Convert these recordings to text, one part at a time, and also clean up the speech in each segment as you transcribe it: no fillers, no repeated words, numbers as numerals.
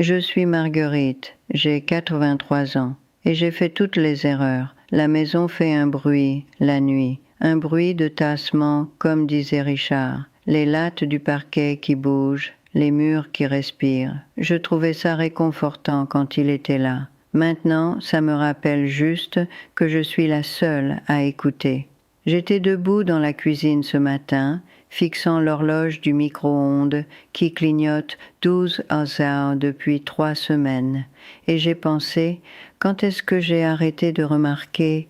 Je suis Marguerite, j'ai 83 ans, et j'ai fait toutes les erreurs. La maison fait un bruit, la nuit, un bruit de tassement, comme disait Richard, les lattes du parquet qui bougent, les murs qui respirent. Je trouvais ça réconfortant quand il était là. Maintenant, ça me rappelle juste que je suis la seule à écouter. J'étais debout dans la cuisine ce matin, fixant l'horloge du micro-ondes qui clignote 12 heures depuis 3 semaines, et j'ai pensé, quand est-ce que j'ai arrêté de remarquer,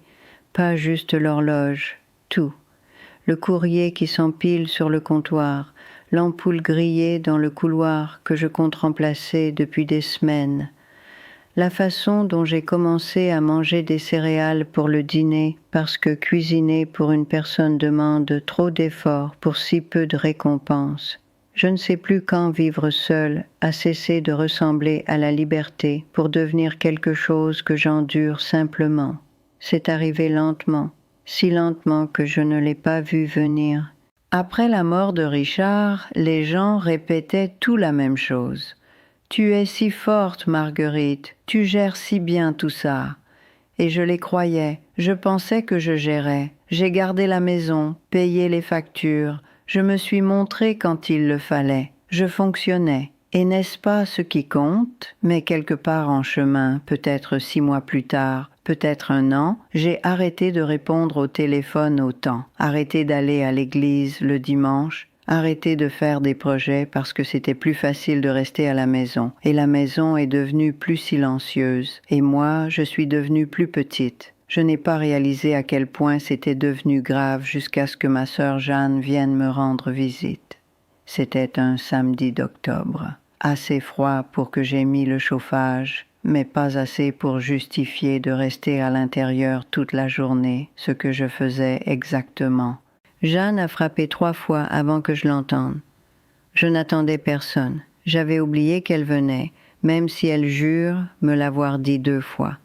pas juste l'horloge, tout, le courrier qui s'empile sur le comptoir, l'ampoule grillée dans le couloir que je compte remplacer depuis des semaines, la façon dont j'ai commencé à manger des céréales pour le dîner parce que cuisiner pour une personne demande trop d'efforts pour si peu de récompense. Je ne sais plus quand vivre seul a cessé de ressembler à la liberté pour devenir quelque chose que j'endure simplement. C'est arrivé lentement, si lentement que je ne l'ai pas vu venir. Après la mort de Richard, les gens répétaient tout la même chose. Tu es si forte, Marguerite, tu gères si bien tout ça. Et je les croyais, je pensais que je gérais. J'ai gardé la maison, payé les factures, je me suis montrée quand il le fallait. Je fonctionnais. Et n'est-ce pas ce qui compte? Mais quelque part en chemin, peut-être 6 mois plus tard, peut-être 1 an, j'ai arrêté de répondre au téléphone autant, arrêté d'aller à l'église le dimanche, arrêté de faire des projets parce que c'était plus facile de rester à la maison. Et la maison est devenue plus silencieuse. Et moi, je suis devenue plus petite. Je n'ai pas réalisé à quel point c'était devenu grave jusqu'à ce que ma sœur Jeanne vienne me rendre visite. C'était un samedi d'octobre. Assez froid pour que j'aie mis le chauffage, mais pas assez pour justifier de rester à l'intérieur toute la journée, ce que je faisais exactement. Jeanne a frappé 3 fois avant que je l'entende. Je n'attendais personne. J'avais oublié qu'elle venait, même si elle jure me l'avoir dit 2 fois.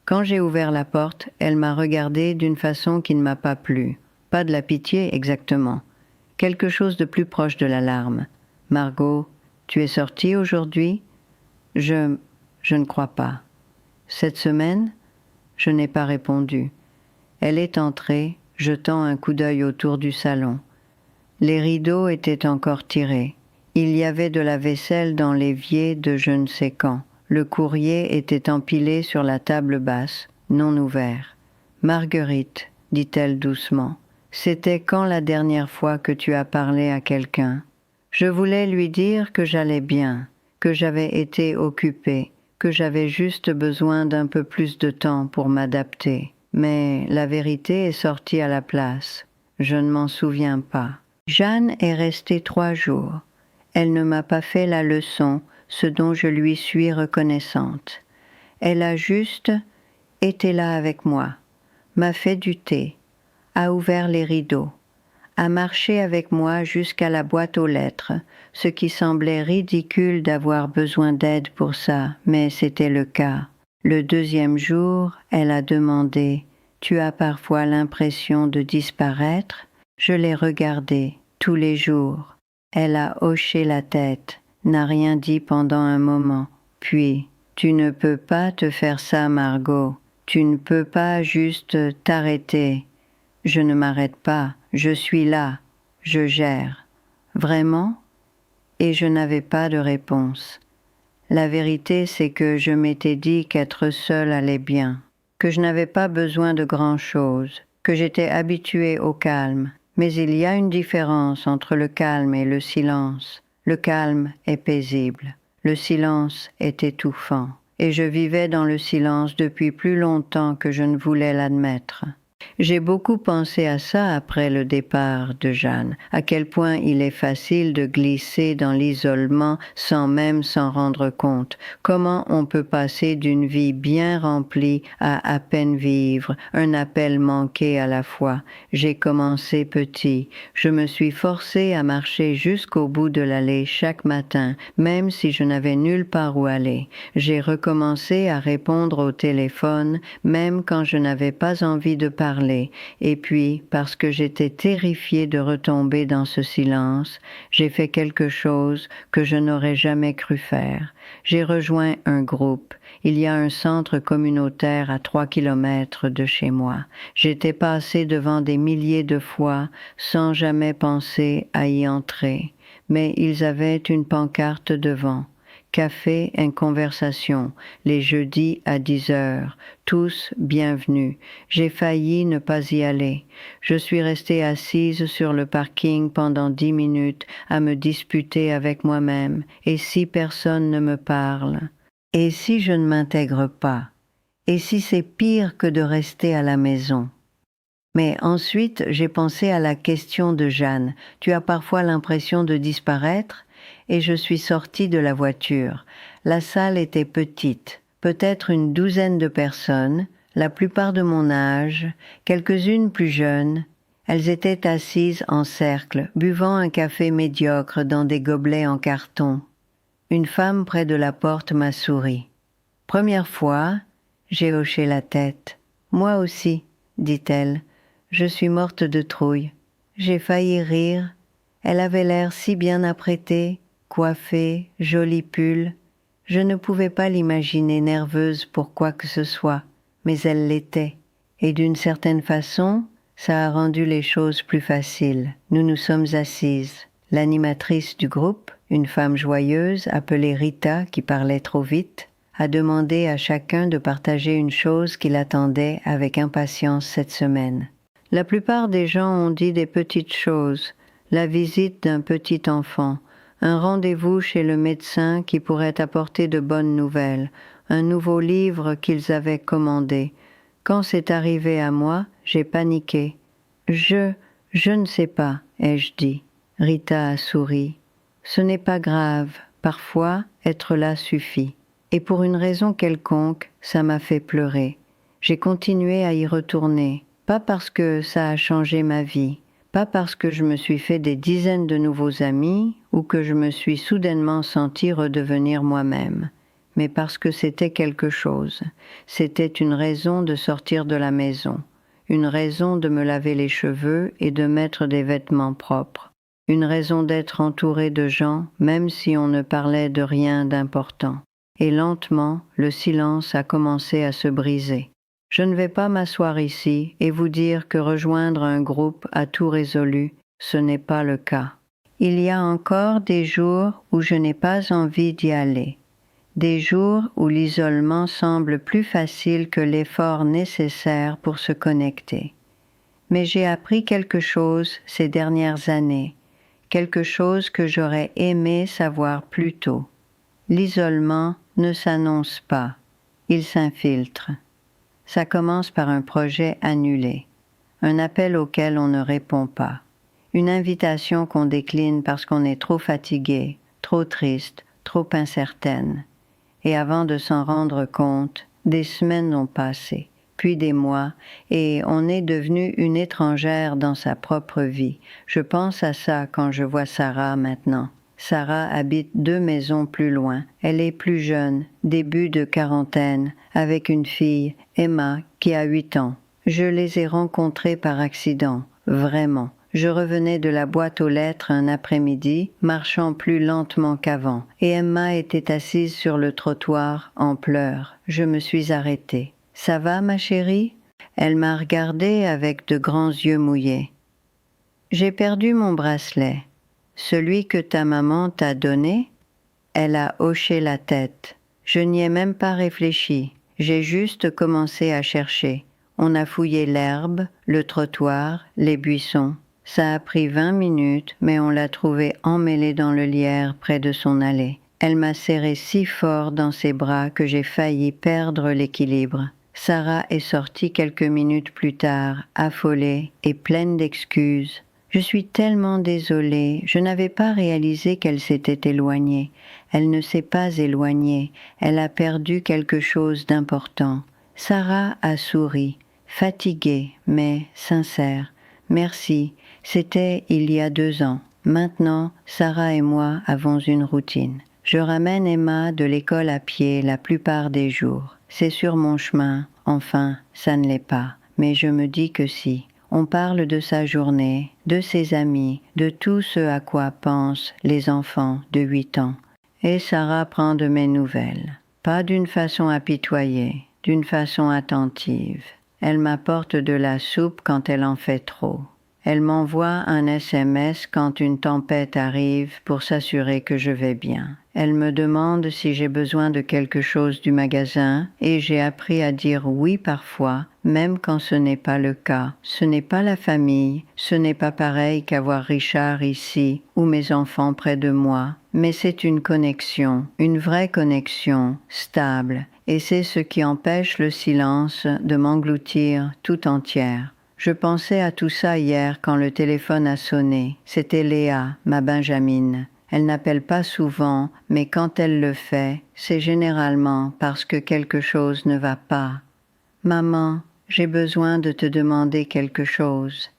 Quand j'ai ouvert la porte, elle m'a regardé d'une façon qui ne m'a pas plu. Pas de la pitié exactement. Quelque chose de plus proche de l'alarme. « Margot, tu es sortie aujourd'hui ?» Je ne crois pas. Cette semaine, je n'ai pas répondu. Elle est entrée, jetant un coup d'œil autour du salon. Les rideaux étaient encore tirés. Il y avait de la vaisselle dans l'évier de je ne sais quand. Le courrier était empilé sur la table basse, non ouvert. « Marguerite, dit-elle doucement, c'était quand la dernière fois que tu as parlé à quelqu'un ? Je voulais lui dire que j'allais bien, que j'avais été occupée, que j'avais juste besoin d'un peu plus de temps pour m'adapter. Mais la vérité est sortie à la place. Je ne m'en souviens pas. Jeanne est restée 3 jours. Elle ne m'a pas fait la leçon, ce dont je lui suis reconnaissante. Elle a juste été là avec moi, m'a fait du thé, a ouvert les rideaux, a marché avec moi jusqu'à la boîte aux lettres, ce qui semblait ridicule d'avoir besoin d'aide pour ça, mais c'était le cas. Le 2e jour, elle a demandé « Tu as parfois l'impression de disparaître ?» Je l'ai regardée tous les jours. Elle a hoché la tête, n'a rien dit pendant un moment. Puis, « Tu ne peux pas te faire ça, Margot. Tu ne peux pas juste t'arrêter. » Je ne m'arrête pas, je suis là, je gère. Vraiment? Et je n'avais pas de réponse. La vérité, c'est que je m'étais dit qu'être seule allait bien, que je n'avais pas besoin de grand-chose, que j'étais habituée au calme. Mais il y a une différence entre le calme et le silence. Le calme est paisible, le silence est étouffant. Et je vivais dans le silence depuis plus longtemps que je ne voulais l'admettre. J'ai beaucoup pensé à ça après le départ de Jeanne, à quel point il est facile de glisser dans l'isolement sans même s'en rendre compte. Comment on peut passer d'une vie bien remplie à peine vivre, un appel manqué à la fois. J'ai commencé petit. Je me suis forcée à marcher jusqu'au bout de l'allée chaque matin, même si je n'avais nulle part où aller. J'ai recommencé à répondre au téléphone, même quand je n'avais pas envie de parler parler, et puis, parce que j'étais terrifiée de retomber dans ce silence, j'ai fait quelque chose que je n'aurais jamais cru faire. J'ai rejoint un groupe. Il y a un centre communautaire à 3 kilomètres de chez moi. J'étais passée devant des milliers de fois sans jamais penser à y entrer. Mais ils avaient une pancarte devant. Café en conversation, les jeudis à 10 heures, tous bienvenus. J'ai failli ne pas y aller. Je suis restée assise sur le parking pendant 10 minutes à me disputer avec moi-même. Et si personne ne me parle? Et si je ne m'intègre pas? Et si c'est pire que de rester à la maison? Mais ensuite, j'ai pensé à la question de Jeanne. Tu as parfois l'impression de disparaître? Et je suis sortie de la voiture. La salle était petite, peut-être une douzaine de personnes, la plupart de mon âge, quelques-unes plus jeunes. Elles étaient assises en cercle, buvant un café médiocre dans des gobelets en carton. Une femme près de la porte m'a souri. Première fois, j'ai hoché la tête. Moi aussi, dit-elle. Je suis morte de trouille. J'ai failli rire. Elle avait l'air si bien apprêtée, coiffée, joli pull. Je ne pouvais pas l'imaginer nerveuse pour quoi que ce soit, mais elle l'était. Et d'une certaine façon, ça a rendu les choses plus faciles. Nous nous sommes assises. L'animatrice du groupe, une femme joyeuse appelée Rita qui parlait trop vite, a demandé à chacun de partager une chose qu'il attendait avec impatience cette semaine. La plupart des gens ont dit des petites choses, la visite d'un petit enfant, un rendez-vous chez le médecin qui pourrait apporter de bonnes nouvelles, un nouveau livre qu'ils avaient commandé. Quand c'est arrivé à moi, j'ai paniqué. Je ne sais pas, ai-je dit. Rita a souri. Ce n'est pas grave, parfois être là suffit. Et pour une raison quelconque, ça m'a fait pleurer. J'ai continué à y retourner, pas parce que ça a changé ma vie, pas parce que je me suis fait des dizaines de nouveaux amis ou que je me suis soudainement sentie redevenir moi-même, mais parce que c'était quelque chose. C'était une raison de sortir de la maison, une raison de me laver les cheveux et de mettre des vêtements propres, une raison d'être entourée de gens, même si on ne parlait de rien d'important. Et lentement, le silence a commencé à se briser. Je ne vais pas m'asseoir ici et vous dire que rejoindre un groupe a tout résolu, ce n'est pas le cas. Il y a encore des jours où je n'ai pas envie d'y aller, des jours où l'isolement semble plus facile que l'effort nécessaire pour se connecter. Mais j'ai appris quelque chose ces dernières années, quelque chose que j'aurais aimé savoir plus tôt. L'isolement ne s'annonce pas, il s'infiltre. Ça commence par un projet annulé, un appel auquel on ne répond pas, une invitation qu'on décline parce qu'on est trop fatigué, trop triste, trop incertaine. Et avant de s'en rendre compte, des semaines ont passé, puis des mois, et on est devenu une étrangère dans sa propre vie. Je pense à ça quand je vois Sarah maintenant. Sarah habite 2 maisons plus loin. Elle est plus jeune, début de quarantaine, avec une fille, Emma, qui a 8 ans. Je les ai rencontrés par accident, vraiment. Je revenais de la boîte aux lettres un après-midi, marchant plus lentement qu'avant, et Emma était assise sur le trottoir, en pleurs. Je me suis arrêtée. « Ça va, ma chérie ?» Elle m'a regardée avec de grands yeux mouillés. « J'ai perdu mon bracelet. » « Celui que ta maman t'a donné ?» Elle a hoché la tête. Je n'y ai même pas réfléchi. J'ai juste commencé à chercher. On a fouillé l'herbe, le trottoir, les buissons. Ça a pris 20 minutes, mais on l'a trouvé emmêlée dans le lierre près de son allée. Elle m'a serré si fort dans ses bras que j'ai failli perdre l'équilibre. Sarah est sortie quelques minutes plus tard, affolée et pleine d'excuses. Je suis tellement désolée, je n'avais pas réalisé qu'elle s'était éloignée. Elle ne s'est pas éloignée, elle a perdu quelque chose d'important. Sarah a souri, fatiguée, mais sincère. Merci, c'était il y a 2 ans. Maintenant, Sarah et moi avons une routine. Je ramène Emma de l'école à pied la plupart des jours. C'est sur mon chemin, enfin, ça ne l'est pas. mais je me dis que si. On parle de sa journée, de ses amis, de tout ce à quoi pensent les enfants de 8 ans. Et Sarah prend de mes nouvelles. Pas d'une façon apitoyée, d'une façon attentive. Elle m'apporte de la soupe quand elle en fait trop. Elle m'envoie un SMS quand une tempête arrive pour s'assurer que je vais bien. Elle me demande si j'ai besoin de quelque chose du magasin et j'ai appris à dire oui parfois, même quand ce n'est pas le cas. Ce n'est pas la famille, ce n'est pas pareil qu'avoir Richard ici ou mes enfants près de moi, mais c'est une connexion, une vraie connexion, stable, et c'est ce qui empêche le silence de m'engloutir tout entière. Je pensais à tout ça hier quand le téléphone a sonné. C'était Léa, ma Benjamine. Elle n'appelle pas souvent, mais quand elle le fait, c'est généralement parce que quelque chose ne va pas. Maman, j'ai besoin de te demander quelque chose.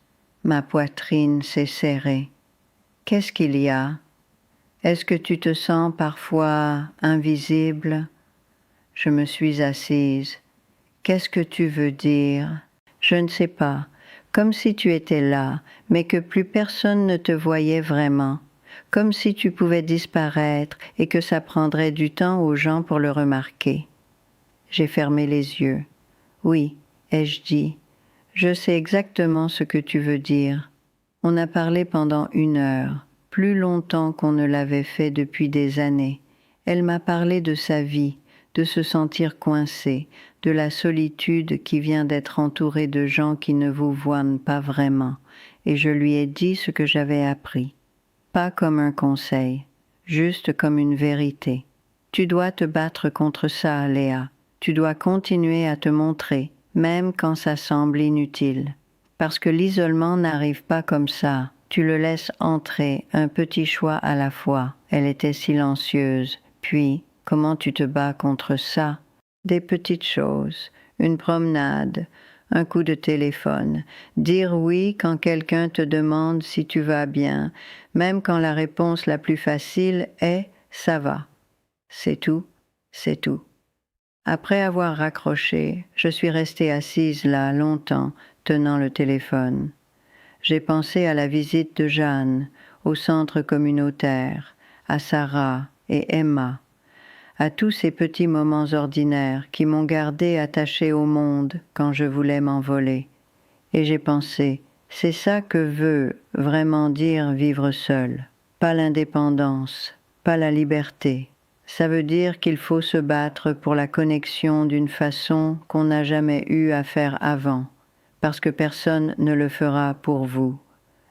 Ma poitrine s'est serrée. Qu'est-ce qu'il y a? Est-ce que tu te sens parfois invisible? Je me suis assise. Qu'est-ce que tu veux dire? Je ne sais pas, comme si tu étais là, mais que plus personne ne te voyait vraiment, comme si tu pouvais disparaître et que ça prendrait du temps aux gens pour le remarquer. J'ai fermé les yeux. Oui, ai-je dit, je sais exactement ce que tu veux dire. On a parlé pendant 1 heure, plus longtemps qu'on ne l'avait fait depuis des années. Elle m'a parlé de sa vie, de se sentir coincé, de la solitude qui vient d'être entourée de gens qui ne vous voient pas vraiment, et je lui ai dit ce que j'avais appris. Pas comme un conseil, juste comme une vérité. Tu dois te battre contre ça, Léa. Tu dois continuer à te montrer, même quand ça semble inutile. Parce que l'isolement n'arrive pas comme ça. Tu le laisses entrer, un petit choix à la fois. Elle était silencieuse. Puis, comment tu te bats contre ça? Des petites choses, une promenade, un coup de téléphone, dire oui quand quelqu'un te demande si tu vas bien, même quand la réponse la plus facile est « ça va ». C'est tout, c'est tout. Après avoir raccroché, je suis restée assise là longtemps, tenant le téléphone. J'ai pensé à la visite de Jeanne, au centre communautaire, à Sarah et Emma, à tous ces petits moments ordinaires qui m'ont gardée attachée au monde quand je voulais m'envoler. Et j'ai pensé, c'est ça que veut vraiment dire vivre seul, pas l'indépendance, pas la liberté. Ça veut dire qu'il faut se battre pour la connexion d'une façon qu'on n'a jamais eu à faire avant, parce que personne ne le fera pour vous.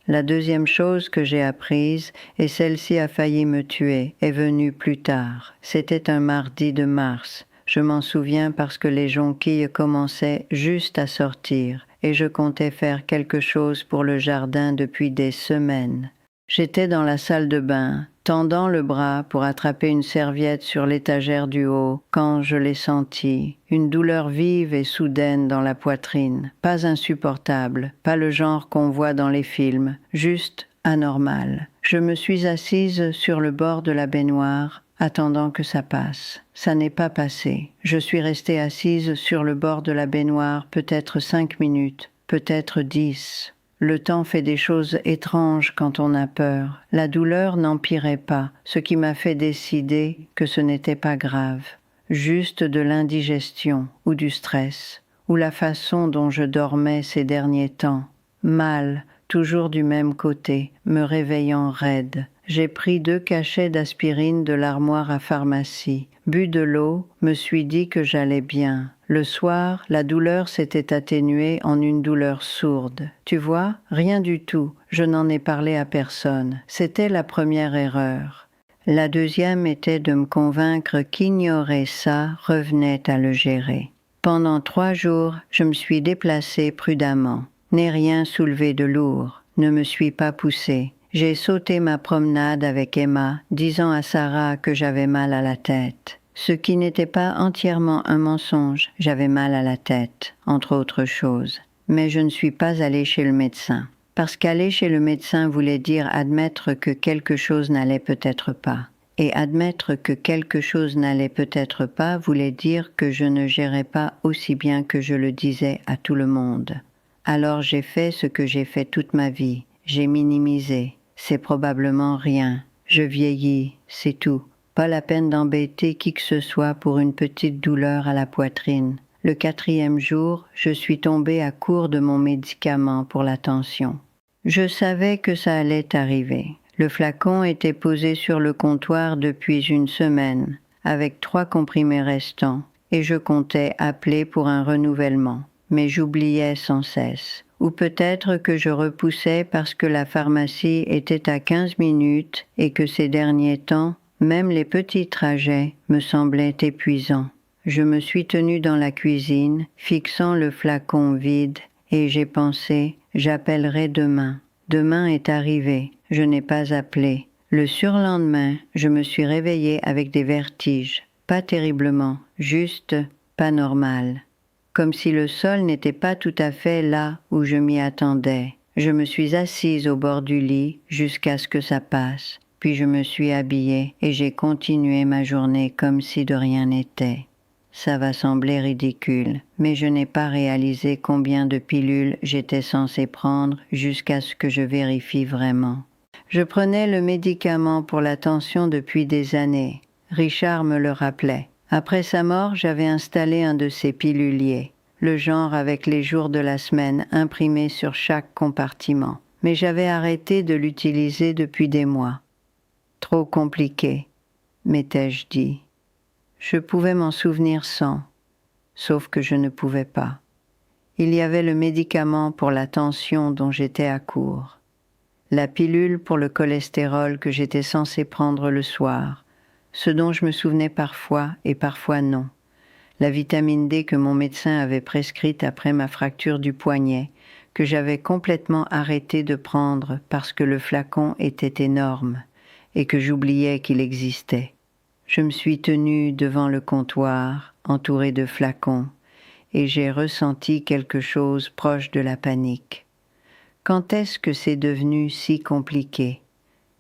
La deuxième chose que j'ai apprise, et celle-ci a failli me tuer, est venue plus tard. C'était un mardi de mars. Je m'en souviens parce que les jonquilles commençaient juste à sortir, et je comptais faire quelque chose pour le jardin depuis des semaines. J'étais dans la salle de bain, tendant le bras pour attraper une serviette sur l'étagère du haut, quand je l'ai senti, une douleur vive et soudaine dans la poitrine, pas insupportable, pas le genre qu'on voit dans les films, juste anormal. Je me suis assise sur le bord de la baignoire, attendant que ça passe. Ça n'est pas passé. Je suis restée assise sur le bord de la baignoire peut-être 5 minutes, peut-être 10. Le temps fait des choses étranges quand on a peur. La douleur n'empirait pas, ce qui m'a fait décider que ce n'était pas grave. Juste de l'indigestion ou du stress, ou la façon dont je dormais ces derniers temps. Mal, toujours du même côté, me réveillant raide. J'ai pris 2 cachets d'aspirine de l'armoire à pharmacie, bu de l'eau, me suis dit que j'allais bien. Le soir, la douleur s'était atténuée en une douleur sourde. Tu vois, rien du tout, je n'en ai parlé à personne. C'était la première erreur. La deuxième était de me convaincre qu'ignorer ça revenait à le gérer. Pendant 3 jours, je me suis déplacée prudemment. N'ai rien soulevé de lourd, ne me suis pas poussée. J'ai sauté ma promenade avec Emma, disant à Sarah que j'avais mal à la tête. Ce qui n'était pas entièrement un mensonge, j'avais mal à la tête, entre autres choses. Mais je ne suis pas allée chez le médecin. Parce qu'aller chez le médecin voulait dire admettre que quelque chose n'allait peut-être pas. Et admettre que quelque chose n'allait peut-être pas voulait dire que je ne gérais pas aussi bien que je le disais à tout le monde. Alors j'ai fait ce que j'ai fait toute ma vie. J'ai minimisé. C'est probablement rien. Je vieillis, c'est tout. Pas la peine d'embêter qui que ce soit pour une petite douleur à la poitrine. Le 4e jour, je suis tombée à court de mon médicament pour la tension. Je savais que ça allait arriver. Le flacon était posé sur le comptoir depuis une semaine, avec 3 comprimés restants, et je comptais appeler pour un renouvellement. Mais j'oubliais sans cesse. Ou peut-être que je repoussais parce que la pharmacie était à 15 minutes et que ces derniers temps, même les petits trajets me semblaient épuisants. Je me suis tenue dans la cuisine, fixant le flacon vide, et j'ai pensé « j'appellerai demain ». Demain est arrivé, je n'ai pas appelé. Le surlendemain, je me suis réveillée avec des vertiges. Pas terriblement, juste pas normal. Comme si le sol n'était pas tout à fait là où je m'y attendais. Je me suis assise au bord du lit jusqu'à ce que ça passe. Puis je me suis habillée et j'ai continué ma journée comme si de rien n'était. Ça va sembler ridicule, mais je n'ai pas réalisé combien de pilules j'étais censée prendre jusqu'à ce que je vérifie vraiment. Je prenais le médicament pour la tension depuis des années. Richard me le rappelait. Après sa mort, j'avais installé un de ces piluliers, le genre avec les jours de la semaine imprimés sur chaque compartiment. Mais j'avais arrêté de l'utiliser depuis des mois. Trop compliqué, m'étais-je dit. Je pouvais m'en souvenir sans, sauf que je ne pouvais pas. Il y avait le médicament pour la tension dont j'étais à court, la pilule pour le cholestérol que j'étais censée prendre le soir, ce dont je me souvenais parfois et parfois non, la vitamine D que mon médecin avait prescrite après ma fracture du poignet, que j'avais complètement arrêté de prendre parce que le flacon était énorme et que j'oubliais qu'il existait. Je me suis tenue devant le comptoir, entourée de flacons, et j'ai ressenti quelque chose proche de la panique. Quand est-ce que c'est devenu si compliqué?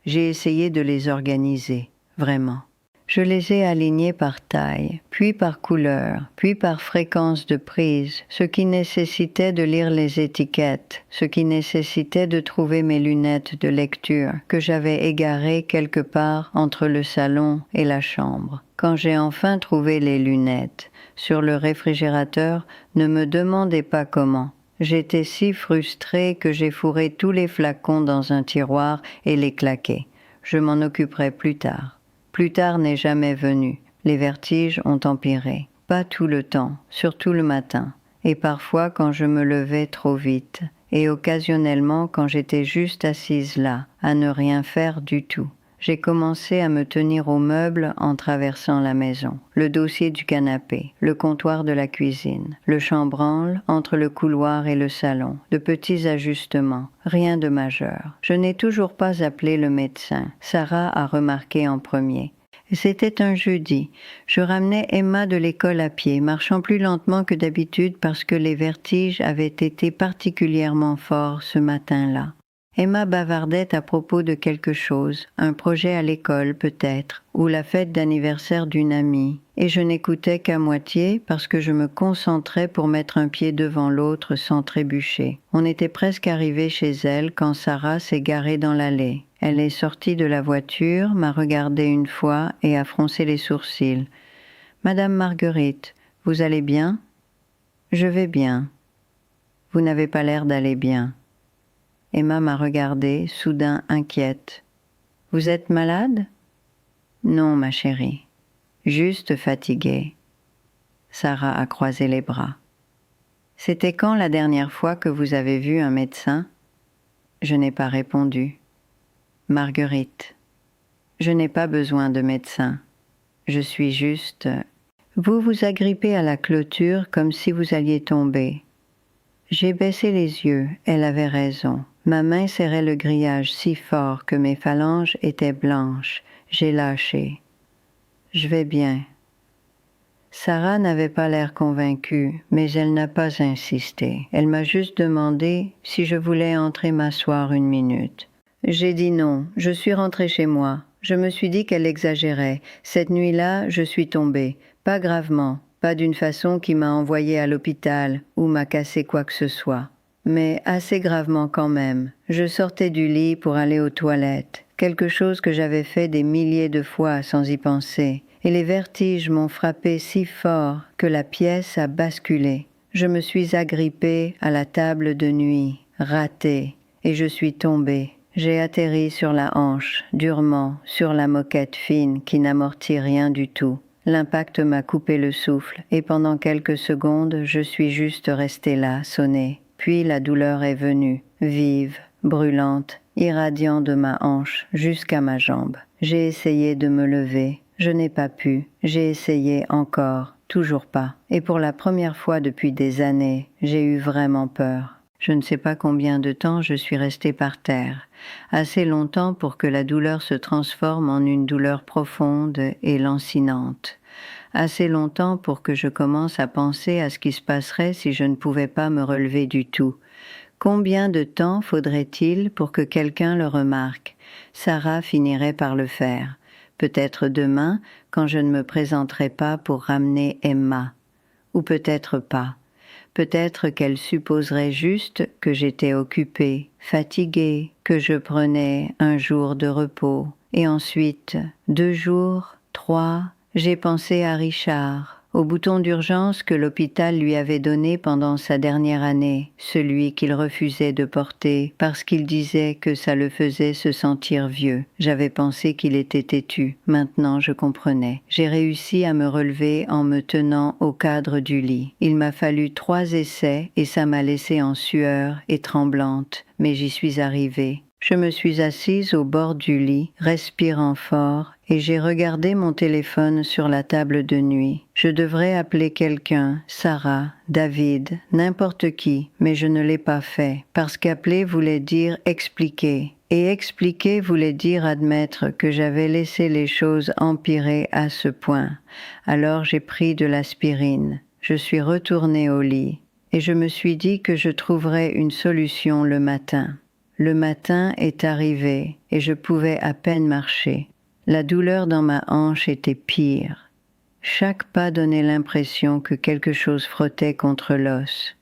J'ai essayé de les organiser, vraiment. Je les ai alignés par taille, puis par couleur, puis par fréquence de prise, ce qui nécessitait de lire les étiquettes, ce qui nécessitait de trouver mes lunettes de lecture que j'avais égarées quelque part entre le salon et la chambre. Quand j'ai enfin trouvé les lunettes, sur le réfrigérateur, ne me demandez pas comment. J'étais si frustrée que j'ai fourré tous les flacons dans un tiroir et les claqué. Je m'en occuperai plus tard. Plus tard n'est jamais venu. Les vertiges ont empiré. Pas tout le temps, surtout le matin. Et parfois quand je me levais trop vite. Et occasionnellement quand j'étais juste assise là, à ne rien faire du tout. J'ai commencé à me tenir aux meubles en traversant la maison. Le dossier du canapé, le comptoir de la cuisine, le chambranle entre le couloir et le salon. De petits ajustements, rien de majeur. Je n'ai toujours pas appelé le médecin. Sarah a remarqué en premier. C'était un jeudi. Je ramenais Emma de l'école à pied, marchant plus lentement que d'habitude parce que les vertiges avaient été particulièrement forts ce matin-là. Emma bavardait à propos de quelque chose, un projet à l'école peut-être, ou la fête d'anniversaire d'une amie, et je n'écoutais qu'à moitié parce que je me concentrais pour mettre un pied devant l'autre sans trébucher. On était presque arrivé chez elle quand Sarah s'est garée dans l'allée. Elle est sortie de la voiture, m'a regardé une fois et a froncé les sourcils. « Madame Marguerite, vous allez bien ?»« Je vais bien. »« Vous n'avez pas l'air d'aller bien. » Emma m'a regardée, soudain inquiète. « Vous êtes malade ?»« Non, ma chérie. Juste fatiguée. » Sarah a croisé les bras. « C'était quand la dernière fois que vous avez vu un médecin ?» Je n'ai pas répondu. « Marguerite, je n'ai pas besoin de médecin. Je suis juste... » Vous vous agrippez à la clôture comme si vous alliez tomber. J'ai baissé les yeux, elle avait raison. Ma main serrait le grillage si fort que mes phalanges étaient blanches. J'ai lâché. Je vais bien. Sarah n'avait pas l'air convaincue, mais elle n'a pas insisté. Elle m'a juste demandé si je voulais entrer m'asseoir une minute. J'ai dit non, je suis rentrée chez moi. Je me suis dit qu'elle exagérait. Cette nuit-là, je suis tombée. Pas gravement, pas d'une façon qui m'a envoyée à l'hôpital ou m'a cassé quoi que ce soit. Mais assez gravement quand même. Je sortais du lit pour aller aux toilettes. Quelque chose que j'avais fait des milliers de fois sans y penser. Et les vertiges m'ont frappé si fort que la pièce a basculé. Je me suis agrippée à la table de nuit, ratée, et je suis tombée. J'ai atterri sur la hanche, durement, sur la moquette fine qui n'amortit rien du tout. L'impact m'a coupé le souffle, et pendant quelques secondes, je suis juste restée là, sonnée. Puis la douleur est venue, vive, brûlante, irradiant de ma hanche jusqu'à ma jambe. J'ai essayé de me lever, je n'ai pas pu. J'ai essayé encore, toujours pas. Et pour la première fois depuis des années, j'ai eu vraiment peur. Je ne sais pas combien de temps je suis restée par terre, assez longtemps pour que la douleur se transforme en une douleur profonde et lancinante, assez longtemps pour que je commence à penser à ce qui se passerait si je ne pouvais pas me relever du tout. Combien de temps faudrait-il pour que quelqu'un le remarque? Sarah finirait par le faire. Peut-être demain, quand je ne me présenterai pas pour ramener Emma. Ou peut-être pas. Peut-être qu'elle supposerait juste que j'étais occupée, fatiguée, que je prenais un jour de repos. Et ensuite, 2 jours, 3, j'ai pensé à Richard, au bouton d'urgence que l'hôpital lui avait donné pendant sa dernière année, celui qu'il refusait de porter parce qu'il disait que ça le faisait se sentir vieux. J'avais pensé qu'il était têtu. Maintenant je comprenais. J'ai réussi à me relever en me tenant au cadre du lit. Il m'a fallu 3 essais et ça m'a laissée en sueur et tremblante, mais j'y suis arrivée. Je me suis assise au bord du lit, respirant fort, et j'ai regardé mon téléphone sur la table de nuit. Je devrais appeler quelqu'un, Sarah, David, n'importe qui, mais je ne l'ai pas fait, parce qu'appeler voulait dire expliquer. Et expliquer voulait dire admettre que j'avais laissé les choses empirer à ce point. Alors j'ai pris de l'aspirine. Je suis retournée au lit, et je me suis dit que je trouverais une solution le matin. Le matin est arrivé et je pouvais à peine marcher. La douleur dans ma hanche était pire. Chaque pas donnait l'impression que quelque chose frottait contre l'os.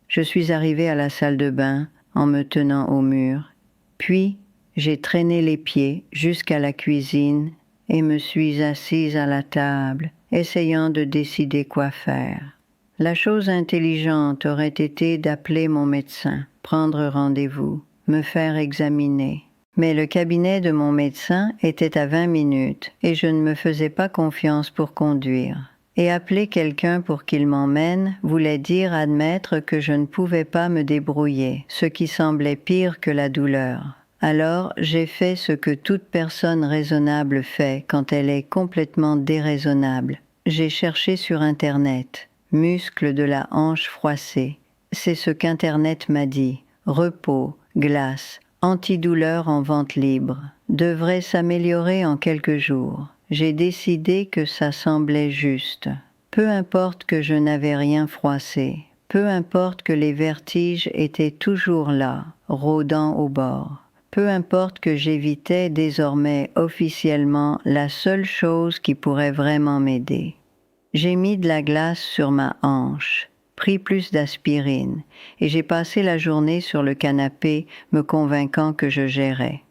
Je suis arrivée à la salle de bain en me tenant au mur. Puis, j'ai traîné les pieds jusqu'à la cuisine et me suis assise à la table, essayant de décider quoi faire. La chose intelligente aurait été d'appeler mon médecin, prendre rendez-vous, me faire examiner. Mais le cabinet de mon médecin était à 20 minutes et je ne me faisais pas confiance pour conduire. Et appeler quelqu'un pour qu'il m'emmène voulait dire admettre que je ne pouvais pas me débrouiller, ce qui semblait pire que la douleur. Alors j'ai fait ce que toute personne raisonnable fait quand elle est complètement déraisonnable. J'ai cherché sur Internet « muscles de la hanche froissée ». C'est ce qu'Internet m'a dit. Repos, glace, antidouleur en vente libre, devrait s'améliorer en quelques jours. J'ai décidé que ça semblait juste. Peu importe que je n'avais rien froissé, peu importe que les vertiges étaient toujours là, rôdant au bord. Peu importe que j'évitais désormais officiellement la seule chose qui pourrait vraiment m'aider. J'ai mis de la glace sur ma hanche, pris plus d'aspirine, et j'ai passé la journée sur le canapé me convainquant que je gérais.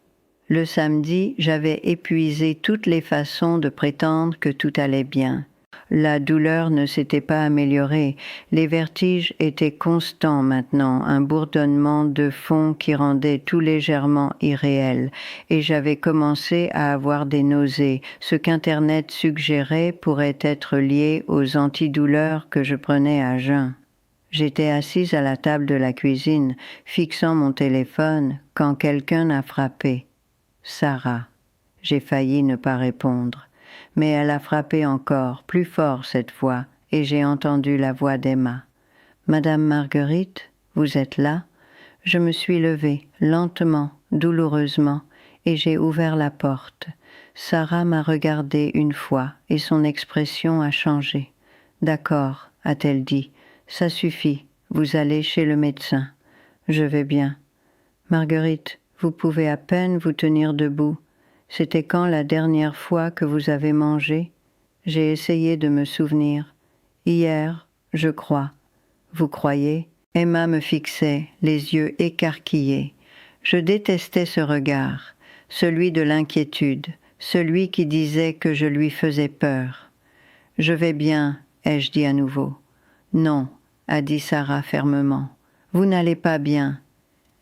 Le samedi, j'avais épuisé toutes les façons de prétendre que tout allait bien. La douleur ne s'était pas améliorée, les vertiges étaient constants maintenant, un bourdonnement de fond qui rendait tout légèrement irréel, et j'avais commencé à avoir des nausées. Ce qu'Internet suggérait pourrait être lié aux antidouleurs que je prenais à jeun. J'étais assise à la table de la cuisine, fixant mon téléphone, quand quelqu'un a frappé. Sarah. J'ai failli ne pas répondre. Mais elle a frappé encore, plus fort cette fois, et j'ai entendu la voix d'Emma. « Madame Marguerite, vous êtes là ?» Je me suis levée, lentement, douloureusement, et j'ai ouvert la porte. Sarah m'a regardée une fois, et son expression a changé. « D'accord, a-t-elle dit, ça suffit, vous allez chez le médecin. Je vais bien. Marguerite, vous pouvez à peine vous tenir debout. C'était quand la dernière fois que vous avez mangé? J'ai essayé de me souvenir. Hier, je crois. Vous croyez? Emma me fixait, les yeux écarquillés. Je détestais ce regard, celui de l'inquiétude, celui qui disait que je lui faisais peur. « Je vais bien », ai-je dit à nouveau. « Non », a dit Sarah fermement. « Vous n'allez pas bien. »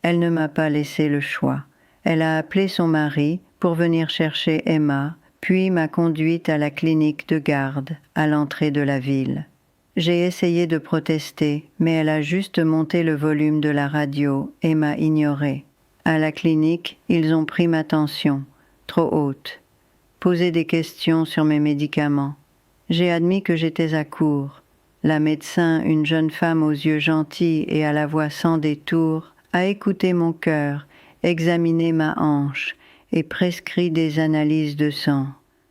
Elle ne m'a pas laissé le choix. Elle a appelé son mari pour venir chercher Emma, puis m'a conduite à la clinique de garde, à l'entrée de la ville. J'ai essayé de protester, mais elle a juste monté le volume de la radio et m'a ignorée. À la clinique, ils ont pris ma tension, trop haute, posé des questions sur mes médicaments. J'ai admis que j'étais à court. La médecin, une jeune femme aux yeux gentils et à la voix sans détour, a écouté mon cœur, examiné ma hanche et prescrit des analyses de sang.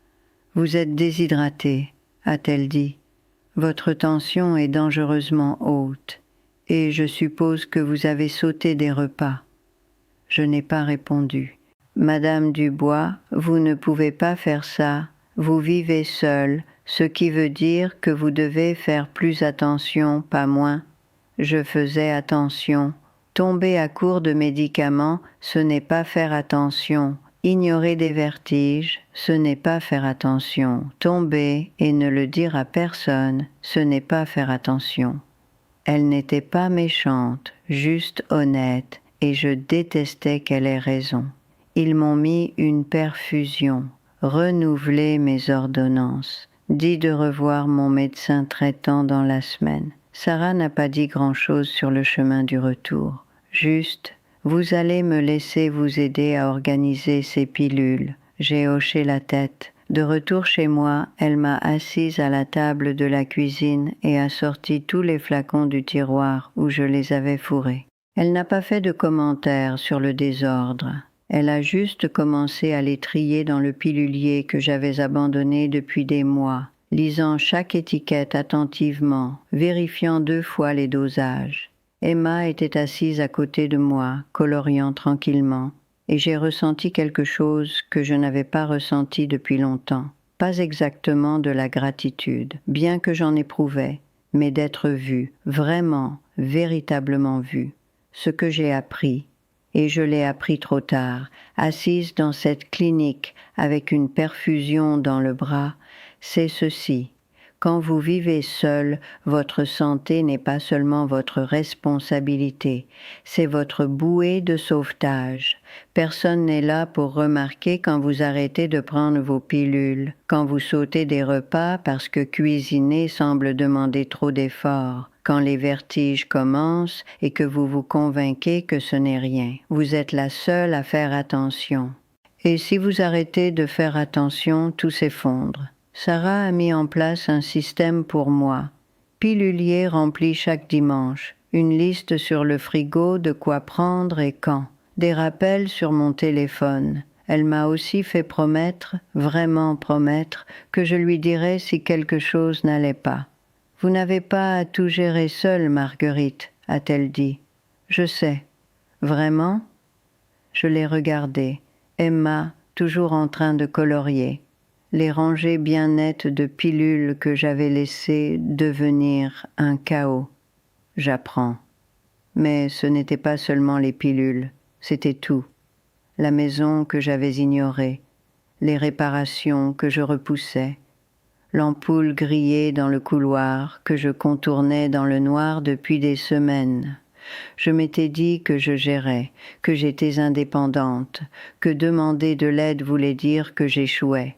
« Vous êtes déshydraté », a-t-elle dit. « Votre tension est dangereusement haute et je suppose que vous avez sauté des repas. » Je n'ai pas répondu. « Madame Dubois, vous ne pouvez pas faire ça. Vous vivez seule, ce qui veut dire que vous devez faire plus attention, pas moins. » Je faisais attention. Tomber à court de médicaments, ce n'est pas faire attention. Ignorer des vertiges, ce n'est pas faire attention. Tomber et ne le dire à personne, ce n'est pas faire attention. Elle n'était pas méchante, juste honnête, et je détestais qu'elle ait raison. Ils m'ont mis une perfusion, renouvelé mes ordonnances, dit de revoir mon médecin traitant dans la semaine. Sarah n'a pas dit grand-chose sur le chemin du retour. Juste, vous allez me laisser vous aider à organiser ces pilules. J'ai hoché la tête. De retour chez moi, elle m'a assise à la table de la cuisine et a sorti tous les flacons du tiroir où je les avais fourrés. Elle n'a pas fait de commentaires sur le désordre. Elle a juste commencé à les trier dans le pilulier que j'avais abandonné depuis des mois, lisant chaque étiquette attentivement, vérifiant 2 fois les dosages. Emma était assise à côté de moi, coloriant tranquillement, et j'ai ressenti quelque chose que je n'avais pas ressenti depuis longtemps. Pas exactement de la gratitude, bien que j'en éprouvais, mais d'être vue, vraiment, véritablement vue. Ce que j'ai appris, et je l'ai appris trop tard, assise dans cette clinique avec une perfusion dans le bras, c'est ceci. Quand vous vivez seul, votre santé n'est pas seulement votre responsabilité, c'est votre bouée de sauvetage. Personne n'est là pour remarquer quand vous arrêtez de prendre vos pilules, quand vous sautez des repas parce que cuisiner semble demander trop d'efforts, quand les vertiges commencent et que vous vous convainquez que ce n'est rien. Vous êtes la seule à faire attention. Et si vous arrêtez de faire attention, tout s'effondre. Sarah a mis en place un système pour moi. Pilulier rempli chaque dimanche, une liste sur le frigo de quoi prendre et quand, des rappels sur mon téléphone. Elle m'a aussi fait promettre, vraiment promettre, que je lui dirais si quelque chose n'allait pas. « Vous n'avez pas à tout gérer seule, Marguerite », a-t-elle dit. « Je sais. »« Vraiment ?» Je l'ai regardée. Emma, toujours en train de colorier. Les rangées bien nettes de pilules que j'avais laissées devenir un chaos. J'apprends. Mais ce n'était pas seulement les pilules, c'était tout. La maison que j'avais ignorée, les réparations que je repoussais, l'ampoule grillée dans le couloir que je contournais dans le noir depuis des semaines. Je m'étais dit que je gérais, que j'étais indépendante, que demander de l'aide voulait dire que j'échouais.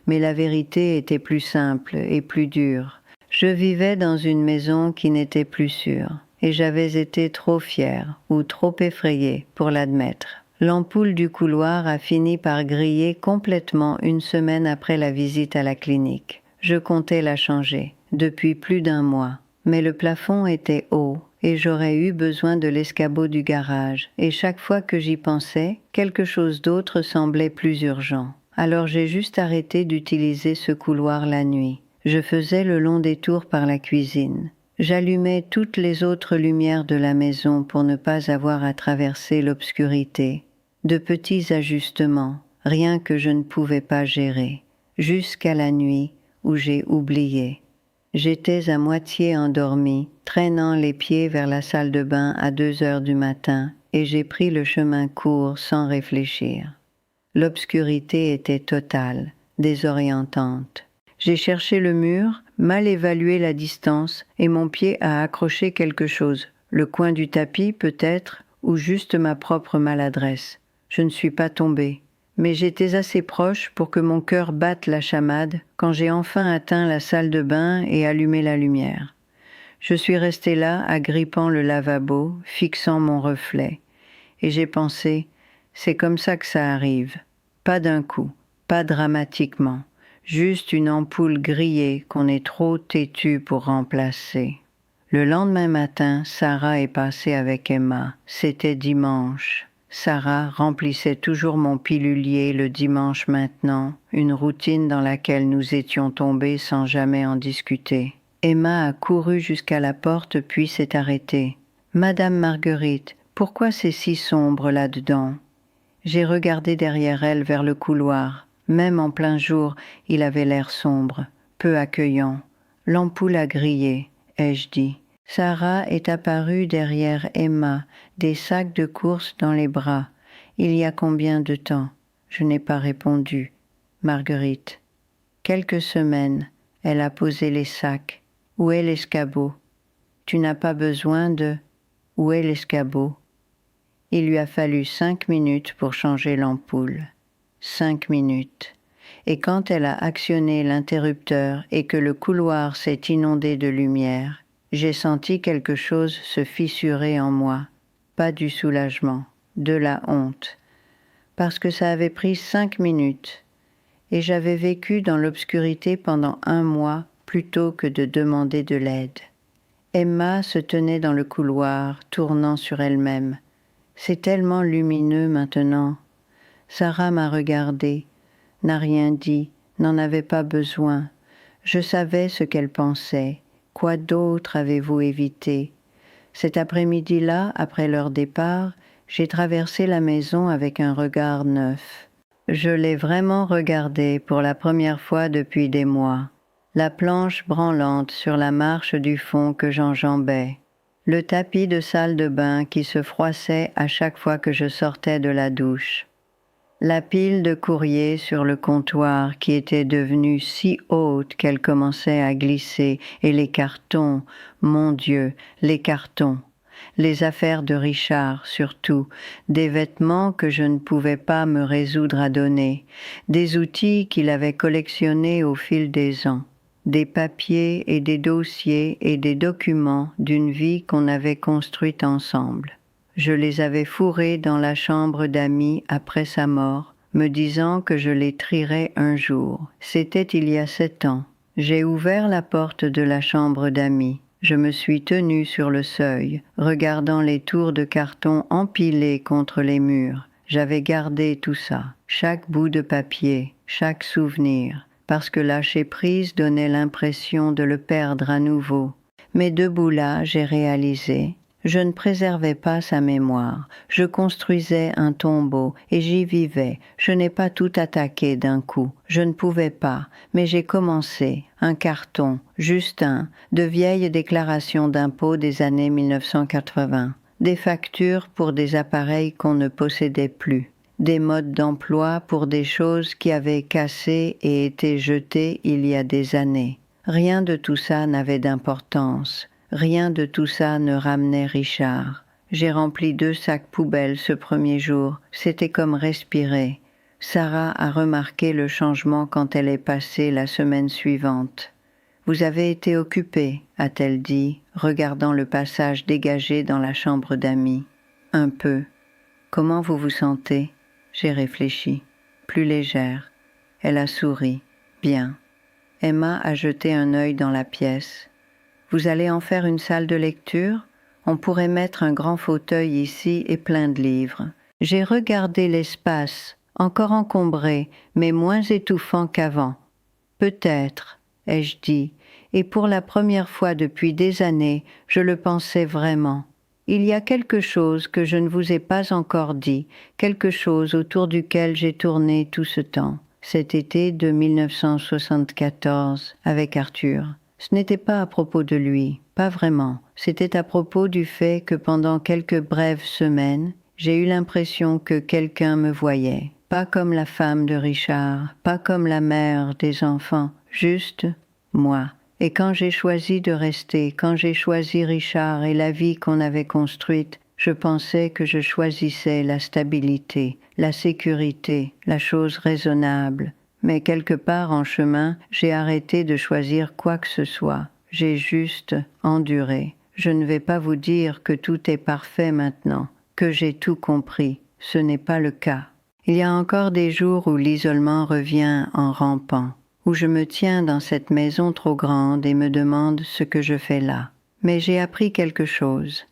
Mais la vérité était plus simple et plus dure. Je vivais dans une maison qui n'était plus sûre, et j'avais été trop fière ou trop effrayée pour l'admettre. L'ampoule du couloir a fini par griller complètement une semaine après la visite à la clinique. Je comptais la changer, depuis plus d'1 mois. Mais le plafond était haut, et j'aurais eu besoin de l'escabeau du garage, et chaque fois que j'y pensais, quelque chose d'autre semblait plus urgent. Alors j'ai juste arrêté d'utiliser ce couloir la nuit. Je faisais le long détour par la cuisine. J'allumais toutes les autres lumières de la maison pour ne pas avoir à traverser l'obscurité. De petits ajustements, rien que je ne pouvais pas gérer, jusqu'à la nuit où j'ai oublié. J'étais à moitié endormie, traînant les pieds vers la salle de bain à 2 heures du matin, et j'ai pris le chemin court sans réfléchir. L'obscurité était totale, désorientante. J'ai cherché le mur, mal évalué la distance, et mon pied a accroché quelque chose, le coin du tapis peut-être, ou juste ma propre maladresse. Je ne suis pas tombée, mais j'étais assez proche pour que mon cœur batte la chamade quand j'ai enfin atteint la salle de bain et allumé la lumière. Je suis restée là, agrippant le lavabo, fixant mon reflet, et j'ai pensé, c'est comme ça que ça arrive, pas d'un coup, pas dramatiquement, juste une ampoule grillée qu'on est trop têtu pour remplacer. Le lendemain matin, Sarah est passée avec Emma. C'était dimanche. Sarah remplissait toujours mon pilulier le dimanche maintenant, une routine dans laquelle nous étions tombés sans jamais en discuter. Emma a couru jusqu'à la porte puis s'est arrêtée. « Madame Marguerite, pourquoi c'est si sombre là-dedans ?» J'ai regardé derrière elle vers le couloir. Même en plein jour, il avait l'air sombre, peu accueillant. L'ampoule a grillé, ai-je dit. Sarah est apparue derrière Emma, des sacs de course dans les bras. Il y a combien de temps? Je n'ai pas répondu. Marguerite. Quelques semaines. Elle a posé les sacs. Où est l'escabeau? Tu n'as pas besoin de... Où est l'escabeau? Il lui a fallu 5 minutes pour changer l'ampoule. 5 minutes. Et quand elle a actionné l'interrupteur et que le couloir s'est inondé de lumière, j'ai senti quelque chose se fissurer en moi. Pas du soulagement, de la honte. Parce que ça avait pris 5 minutes. Et j'avais vécu dans l'obscurité pendant 1 mois plutôt que de demander de l'aide. Emma se tenait dans le couloir, tournant sur elle-même. C'est tellement lumineux maintenant. Sarah m'a regardée, n'a rien dit, n'en avait pas besoin. Je savais ce qu'elle pensait. Quoi d'autre avez-vous évité? Cet après-midi-là, après leur départ, j'ai traversé la maison avec un regard neuf. Je l'ai vraiment regardée pour la première fois depuis des mois. La planche branlante sur la marche du fond que j'enjambais. Le tapis de salle de bain qui se froissait à chaque fois que je sortais de la douche. La pile de courriers sur le comptoir qui était devenue si haute qu'elle commençait à glisser, et les cartons, mon Dieu, les cartons. Les affaires de Richard, surtout, des vêtements que je ne pouvais pas me résoudre à donner, des outils qu'il avait collectionnés au fil des ans, des papiers et des dossiers et des documents d'une vie qu'on avait construite ensemble. Je les avais fourrés dans la chambre d'Amy après sa mort, me disant que je les trierais un jour. C'était il y a 7 ans. J'ai ouvert la porte de la chambre d'Amy. Je me suis tenue sur le seuil, regardant les tours de carton empilées contre les murs. J'avais gardé tout ça, chaque bout de papier, chaque souvenir, parce que lâcher prise donnait l'impression de le perdre à nouveau. Mais debout là, j'ai réalisé. Je ne préservais pas sa mémoire, je construisais un tombeau et j'y vivais. Je n'ai pas tout attaqué d'un coup, je ne pouvais pas, mais j'ai commencé, un carton, juste un, de vieilles déclarations d'impôts des années 1980, des factures pour des appareils qu'on ne possédait plus, des modes d'emploi pour des choses qui avaient cassé et été jetées il y a des années. Rien de tout ça n'avait d'importance. Rien de tout ça ne ramenait Richard. J'ai rempli 2 sacs poubelles ce premier jour. C'était comme respirer. Sarah a remarqué le changement quand elle est passée la semaine suivante. « Vous avez été occupée, a-t-elle dit, regardant le passage dégagé dans la chambre d'Amy. « Un peu. Comment vous vous sentez ?» J'ai réfléchi. Plus légère. Elle a souri. « Bien. » Emma a jeté un œil dans la pièce. Vous allez en faire une salle de lecture? On pourrait mettre un grand fauteuil ici et plein de livres. J'ai regardé l'espace, encore encombré, mais moins étouffant qu'avant. Peut-être, ai-je dit, et pour la première fois depuis des années, je le pensais vraiment. Il y a quelque chose que je ne vous ai pas encore dit, quelque chose autour duquel j'ai tourné tout ce temps, cet été de 1974, avec Arthur. Ce n'était pas à propos de lui, pas vraiment. C'était à propos du fait que pendant quelques brèves semaines, j'ai eu l'impression que quelqu'un me voyait. Pas comme la femme de Richard, pas comme la mère des enfants, juste moi. Et quand j'ai choisi de rester, quand j'ai choisi Richard et la vie qu'on avait construite, je pensais que je choisissais la stabilité, la sécurité, la chose raisonnable. Mais quelque part en chemin, j'ai arrêté de choisir quoi que ce soit. J'ai juste enduré. Je ne vais pas vous dire que tout est parfait maintenant, que j'ai tout compris. Ce n'est pas le cas. Il y a encore des jours où l'isolement revient en rampant, où je me tiens dans cette maison trop grande et me demande ce que je fais là. Mais j'ai appris quelque chose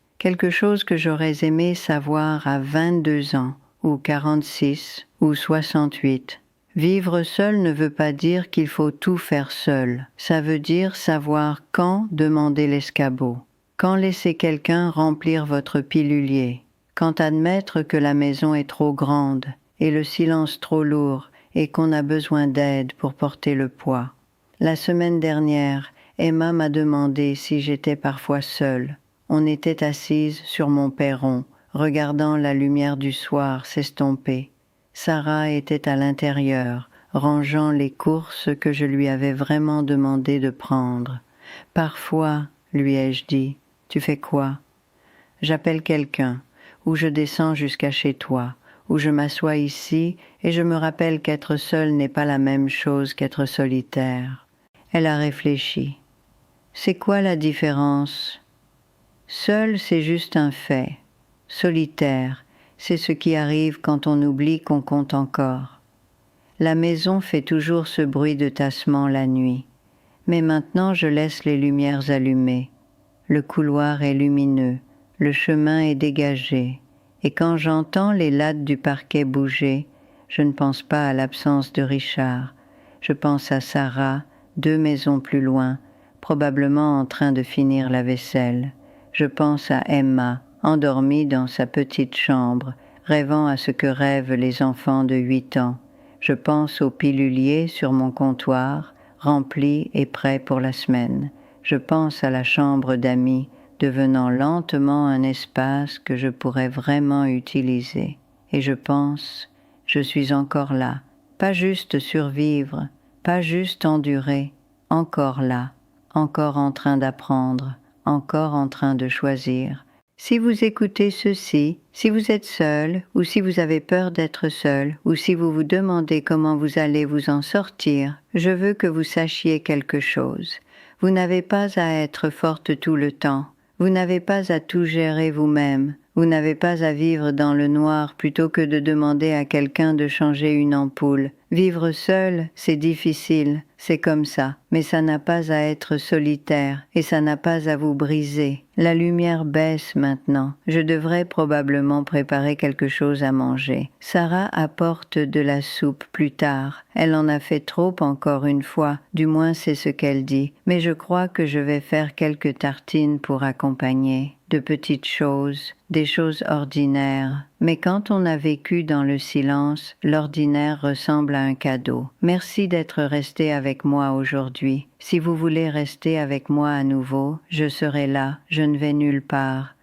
que j'aurais aimé savoir à 22 ans, ou 46, ou 68. Vivre seul ne veut pas dire qu'il faut tout faire seul. Ça veut dire savoir quand demander l'escabeau, quand laisser quelqu'un remplir votre pilulier, quand admettre que la maison est trop grande et le silence trop lourd et qu'on a besoin d'aide pour porter le poids. La semaine dernière, Emma m'a demandé si j'étais parfois seule. On était assises sur mon perron, regardant la lumière du soir s'estomper. Sarah était à l'intérieur, rangeant les courses que je lui avais vraiment demandé de prendre. « Parfois, lui ai-je dit, tu fais quoi ? J'appelle quelqu'un, ou je descends jusqu'à chez toi, où je m'assois ici et je me rappelle qu'être seul n'est pas la même chose qu'être solitaire. » Elle a réfléchi. C'est quoi la différence ? Seul, c'est juste un fait. Solitaire, c'est ce qui arrive quand on oublie qu'on compte encore. La maison fait toujours ce bruit de tassement la nuit. Mais maintenant, je laisse les lumières allumées. Le couloir est lumineux, le chemin est dégagé. Et quand j'entends les lattes du parquet bouger, je ne pense pas à l'absence de Richard. Je pense à Sarah, 2 maisons plus loin, probablement en train de finir la vaisselle. Je pense à Emma, endormie dans sa petite chambre, rêvant à ce que rêvent les enfants de 8 ans. Je pense au pilulier sur mon comptoir, rempli et prêt pour la semaine. Je pense à la chambre d'amis, devenant lentement un espace que je pourrais vraiment utiliser. Et je pense, je suis encore là, pas juste survivre, pas juste endurer, encore là, encore en train d'apprendre, encore en train de choisir. Si vous écoutez ceci, si vous êtes seul, ou si vous avez peur d'être seul, ou si vous vous demandez comment vous allez vous en sortir, je veux que vous sachiez quelque chose. Vous n'avez pas à être forte tout le temps. Vous n'avez pas à tout gérer vous-même. Vous n'avez pas à vivre dans le noir plutôt que de demander à quelqu'un de changer une ampoule. Vivre seul, c'est difficile, c'est comme ça, mais ça n'a pas à être solitaire et ça n'a pas à vous briser. La lumière baisse maintenant. Je devrais probablement préparer quelque chose à manger. Sarah apporte de la soupe plus tard. Elle en a fait trop encore une fois, du moins c'est ce qu'elle dit, mais je crois que je vais faire quelques tartines pour accompagner. De petites choses, des choses ordinaires. Mais quand on a vécu dans le silence, l'ordinaire ressemble à un cadeau. Merci d'être resté avec moi aujourd'hui. Si vous voulez rester avec moi à nouveau, je serai là, je ne vais nulle part.